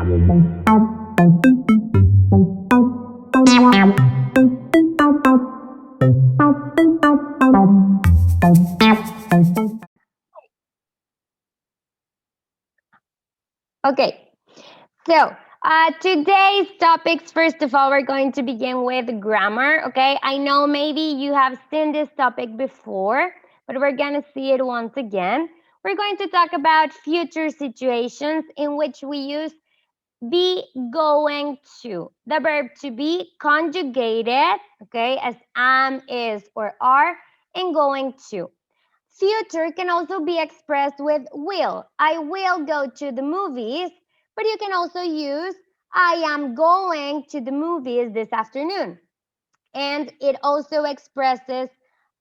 Okay, so today's topics, first of all, we're going to begin with grammar, okay? I know maybe you have seen this topic before, but we're going to see it once again. We're going to talk about future situations in which we use be going to. The verb to be conjugated, okay, as am, is, or are, and going to. Future can also be expressed with will. I will go to the movies, but you can also use I am going to the movies this afternoon. And it also expresses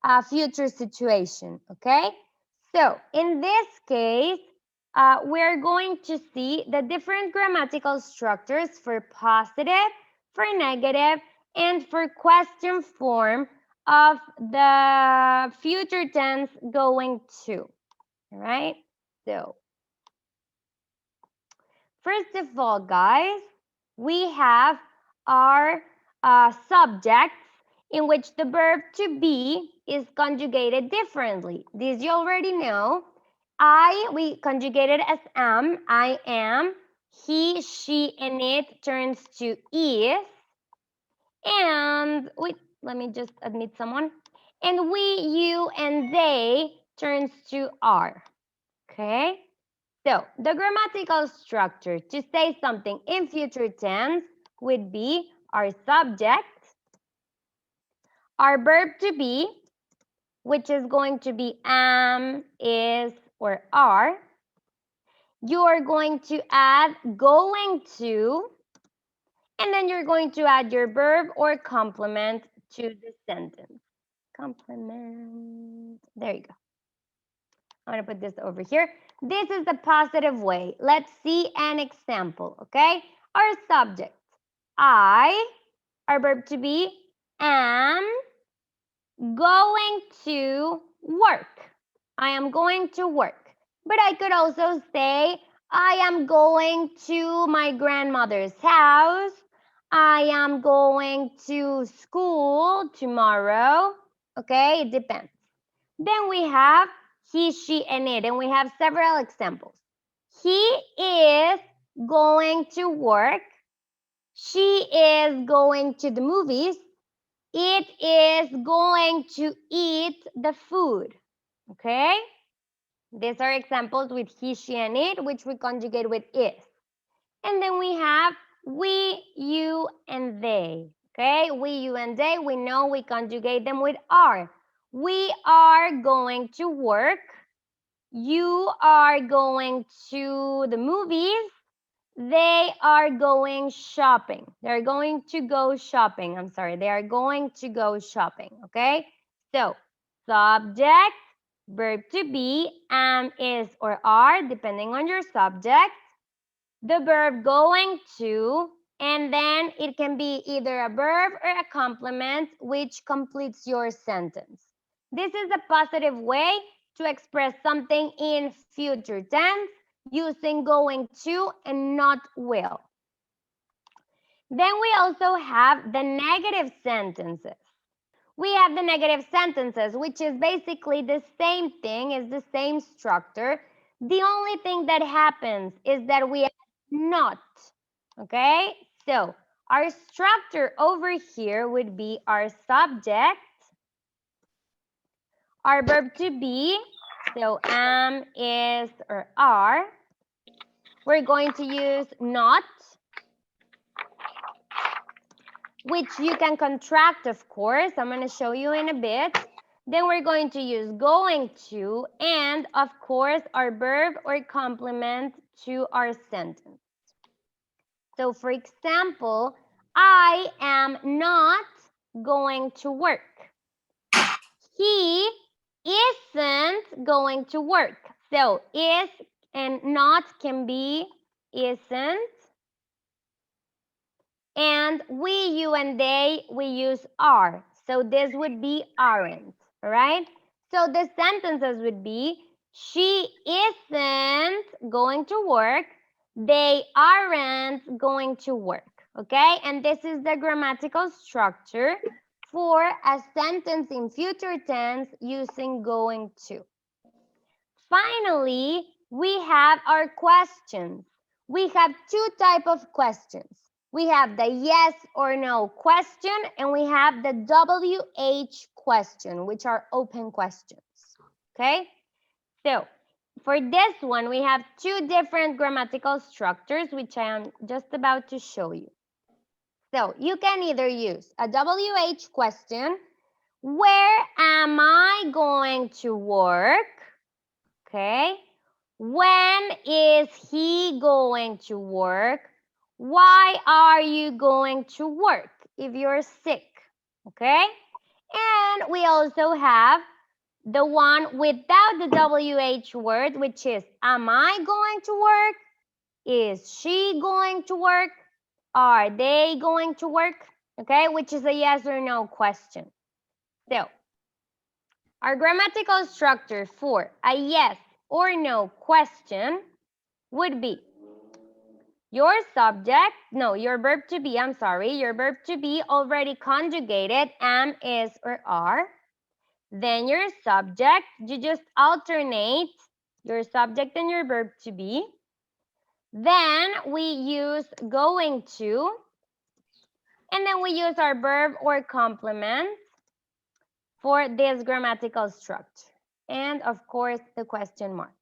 a future situation, okay? So in this case, we're going to see the different grammatical structures for positive, for negative, and for question form of the future tense going to. All right? So, first of all, guys, we have our subjects in which the verb to be is conjugated differently. This you already know. We conjugate it as am, I am. He, she, and it turns to is. And wait, let me just admit someone. And we, you, and they turns to are. Okay? So the grammatical structure to say something in future tense would be our subject, our verb to be, which is going to be am, is, or are. You are going to add going to, and then you're going to add your verb or complement to the sentence. Complement. There you go. I'm going to put this over here. This is the positive way. Let's see an example, okay? Our subject. Our verb to be, am going to work. I am going to work. But I could also say, I am going to my grandmother's house. I am going to school tomorrow. Okay, it depends. Then we have he, she, and it, and we have several examples. He is going to work. She is going to the movies. It is going to eat the food. Okay? These are examples with he, she, and it, which we conjugate with is. And then we have we, you, and they. Okay? We, you, and they, we know we conjugate them with are. We are going to work. You are going to the movies. They are going shopping. They're going to go shopping. I'm sorry. They are going to go shopping. Okay? So, subject, verb to be, am, is, or are, depending on your subject. The verb going to, and then it can be either a verb or a complement, which completes your sentence. This is a positive way to express something in future tense using going to and not will. Then we also have the negative sentences. We have the negative sentences, which is basically the same thing, is the same structure. The only thing that happens is that we add not, okay? So our structure over here would be our subject, our verb to be, so am, is, or are. We're going to use not, which you can contract, of course. I'm going to show you in a bit. Then we're going to use going to, and of course, our verb or complement to our sentence. So for example, I am not going to work. He isn't going to work. So is and not can be isn't. And we, you, and they, we use are. So this would be aren't, all right? So the sentences would be, she isn't going to work. They aren't going to work. Okay, and this is the grammatical structure for a sentence in future tense using going to. Finally, we have our questions. We have two types of questions. We have the yes or no question, and we have the WH question, which are open questions. Okay, so for this one, we have two different grammatical structures, which I am just about to show you. So you can either use a WH question, where am I going to work? Okay. When is he going to work? Why are you going to work if you're sick? Okay. And we also have the one without the WH word, which is, am I going to work? Is she going to work? Are they going to work? Okay, which is a yes or no question. So, our grammatical structure for a yes or no question would be your subject, no, your verb to be, I'm sorry, your verb to be already conjugated, am, is, or are. Then your subject, you just alternate your subject and your verb to be. Then we use going to, and then we use our verb or complement for this grammatical structure. And of course, the question mark.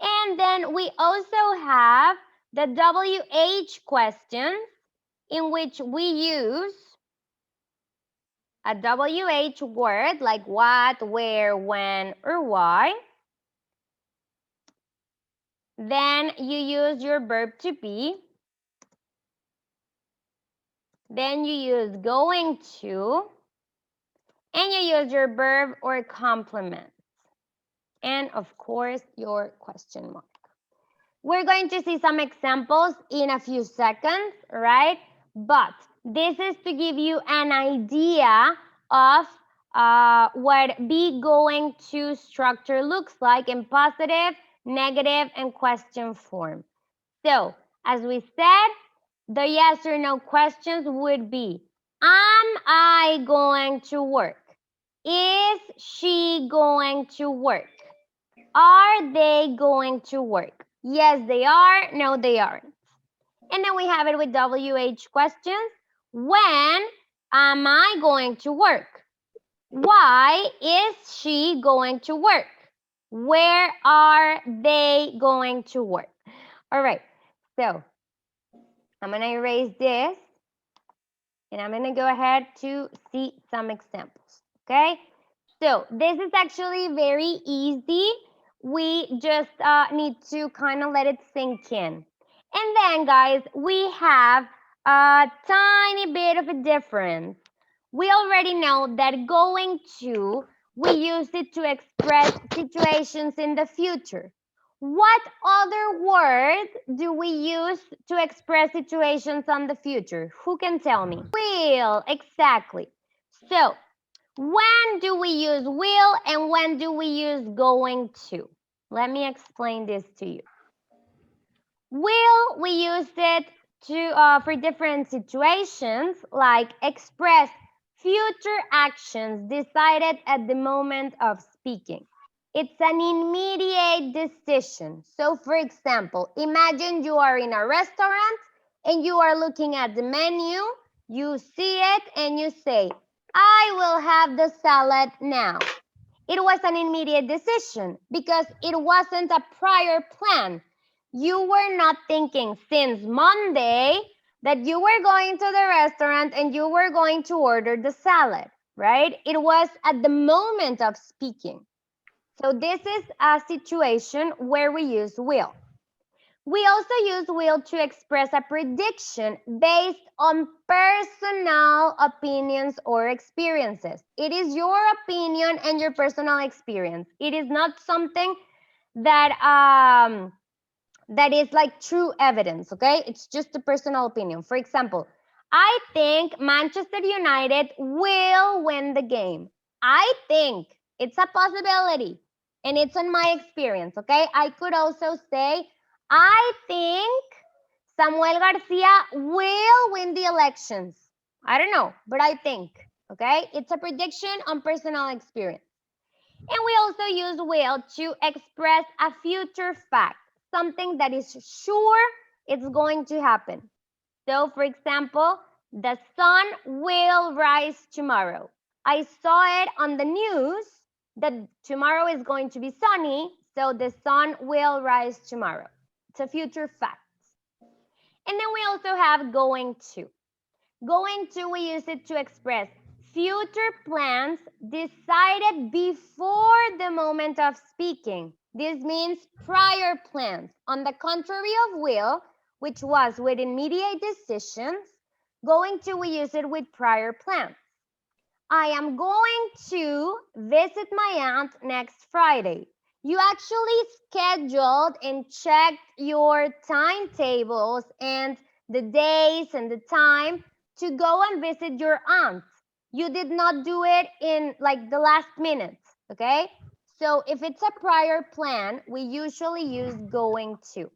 And then we also have the WH questions in which we use a WH word like what, where, when, or why. Then you use your verb to be. Then you use going to. And you use your verb or complement. And of course, your question mark. We're going to see some examples in a few seconds, right? But this is to give you an idea of what be going to structure looks like in positive, negative, and question form. So, as we said, the yes or no questions would be, am I going to work? Is she going to work? Are they going to work? Yes, they are. No, they aren't. And then we have it with WH questions. When am I going to work? Why is she going to work? Where are they going to work? All right, so I'm going to erase this. And I'm going to go ahead to see some examples, okay? So this is actually very easy. We just need to kind of let it sink in. And then, guys, we have a tiny bit of a difference. We already know that going to, we use it to express situations in the future. What other word do we use to express situations on the future? Who can tell me? Will, exactly. So, when do we use will and when do we use going to? Let me explain this to you. Will, we use it to for different situations, like express future actions decided at the moment of speaking. It's an immediate decision. So, for example, imagine you are in a restaurant and you are looking at the menu, you see it and you say, I will have the salad now. It was an immediate decision because it wasn't a prior plan. You were not thinking since Monday that you were going to the restaurant and you were going to order the salad, right? It was at the moment of speaking. So this is a situation where we use will. We also use will to express a prediction based on personal opinions or experiences. It is your opinion and your personal experience. It is not something that that is like true evidence, okay? It's just a personal opinion. For example, I think Manchester United will win the game. I think it's a possibility and it's on my experience, okay? I could also say I think Samuel Garcia will win the elections. I don't know, but I think, okay? It's a prediction on personal experience. And we also use will to express a future fact, something that is sure it's going to happen. So, for example, the sun will rise tomorrow. I saw it on the news that tomorrow is going to be sunny, so the sun will rise tomorrow. It's a future fact. And then we also have going to. Going to, we use it to express future plans decided before the moment of speaking. This means prior plans. On the contrary of will, which was with immediate decisions, going to, we use it with prior plans. I am going to visit my aunt next Friday. You actually scheduled and checked your timetables and the days and the time to go and visit your aunt. You did not do it in like the last minute, okay? So if it's a prior plan, we usually use going to.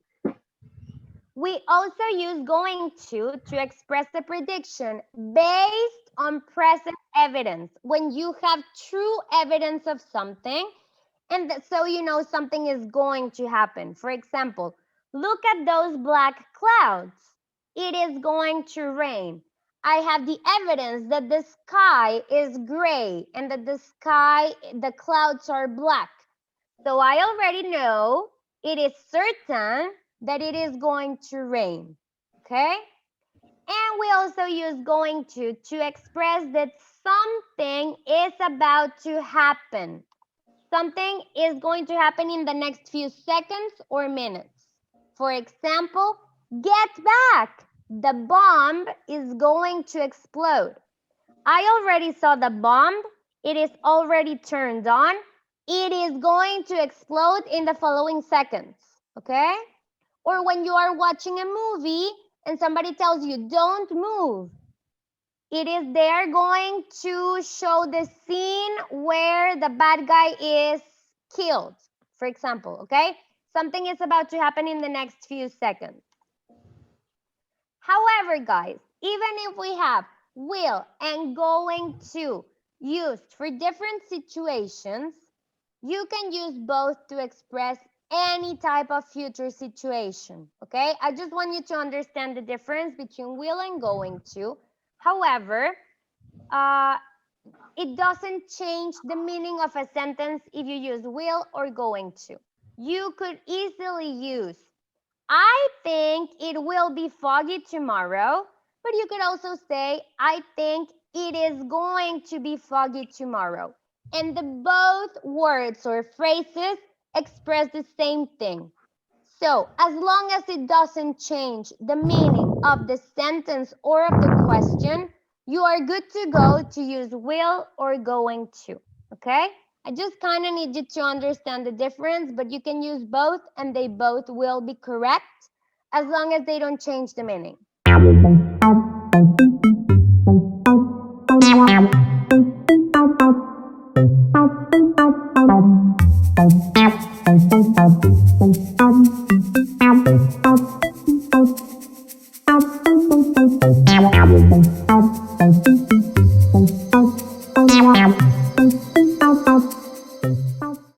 We also use going to express the prediction based on present evidence. When you have true evidence of something, and so you know something is going to happen. For example, look at those black clouds. It is going to rain. I have the evidence that the sky is gray and that the clouds are black. So I already know it is certain that it is going to rain, okay? And we also use going to express that something is about to happen. Something is going to happen in the next few seconds or minutes. For example, get back. The bomb is going to explode. I already saw the bomb. It is already turned on. It is going to explode in the following seconds, okay? Or when you are watching a movie and somebody tells you, don't move. It is they're going to show the scene where the bad guy is killed, for example, okay? Something is about to happen in the next few seconds. However, guys, even if we have will and going to used for different situations, you can use both to express any type of future situation, okay? I just want you to understand the difference between will and going to. However, it doesn't change the meaning of a sentence if you use will or going to. You could easily use, I think it will be foggy tomorrow, but you could also say, I think it is going to be foggy tomorrow. And the both words or phrases express the same thing. So as long as it doesn't change the meaning of the sentence or of the question, you are good to go to use will or going to, okay? I just kind of need you to understand the difference, but you can use both and they both will be correct as long as they don't change the meaning.